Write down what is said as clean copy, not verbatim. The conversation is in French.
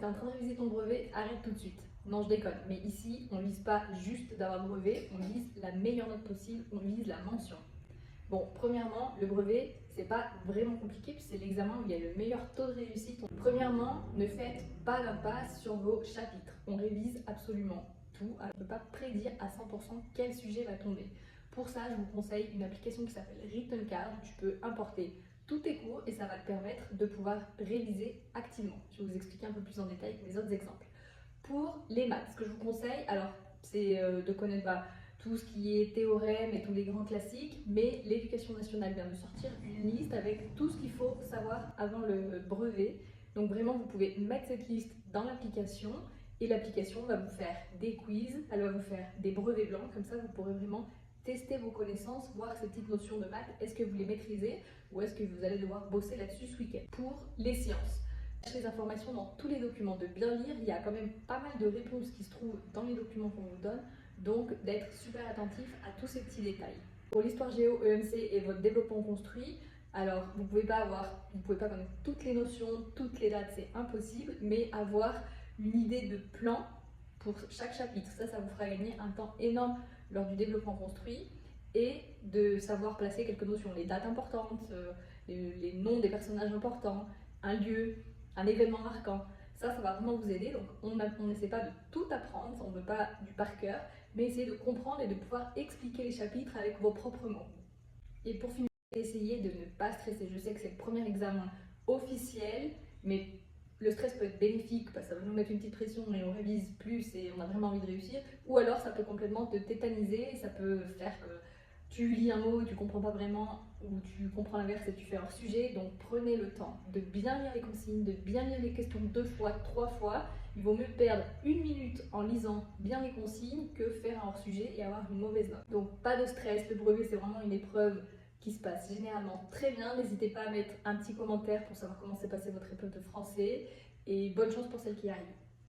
tu es en train de réviser ton brevet, arrête tout de suite. Non, je déconne. Mais ici, on ne vise pas juste d'avoir le brevet, on vise la meilleure note possible, on vise la mention. Bon, premièrement, le brevet, c'est pas vraiment compliqué, puis c'est l'examen où il y a le meilleur taux de réussite. Premièrement, ne faites pas d'impasse sur vos chapitres. On révise absolument tout. On ne peut pas prédire à 100% quel sujet va tomber. Pour ça, je vous conseille une application qui s'appelle Written Card. Tu peux importer tous tes cours et ça va te permettre de pouvoir réviser activement. Je vais vous expliquer un peu plus en détail avec mes autres exemples. Pour les maths, ce que je vous conseille, alors c'est de connaître tout ce qui est théorème et tous les grands classiques, mais l'Éducation nationale vient de sortir une liste avec tout ce qu'il faut savoir avant le brevet. Donc vraiment, vous pouvez mettre cette liste dans l'application et l'application va vous faire des quiz, elle va vous faire des brevets blancs, comme ça vous pourrez vraiment tester vos connaissances, voir ces petites notions de maths, est-ce que vous les maîtrisez ou est-ce que vous allez devoir bosser là-dessus ce week-end. Pour les sciences, les informations dans tous les documents, de bien lire, il y a quand même pas mal de réponses qui se trouvent dans les documents qu'on vous donne, donc d'être super attentif à tous ces petits détails. Pour l'histoire géo, EMC et votre développement construit, alors vous pouvez pas connaître toutes les notions, toutes les dates, c'est impossible, mais avoir une idée de plan pour chaque chapitre, ça vous fera gagner un temps énorme lors du développement construit et de savoir placer quelques notions, les dates importantes, les noms des personnages importants, un lieu, un événement marquant. Ça va vraiment vous aider. Donc, on n'essaie pas de tout apprendre, on ne veut pas du par cœur, mais essayer de comprendre et de pouvoir expliquer les chapitres avec vos propres mots. Et pour finir, essayez de ne pas stresser. Je sais que c'est le premier examen officiel, mais le stress peut être bénéfique parce que ça va nous mettre une petite pression et on révise plus et on a vraiment envie de réussir. Ou alors ça peut complètement te tétaniser et ça peut faire que tu lis un mot et tu comprends pas vraiment, ou tu comprends l'inverse et tu fais hors sujet. Donc prenez le temps de bien lire les consignes, de bien lire les questions 2 fois, 3 fois. Il vaut mieux perdre 1 minute en lisant bien les consignes que faire un hors sujet et avoir une mauvaise note. Donc pas de stress, le brevet c'est vraiment une épreuve qui se passe généralement très bien. N'hésitez pas à mettre un petit commentaire pour savoir comment s'est passée votre épreuve de français et bonne chance pour celle qui arrive.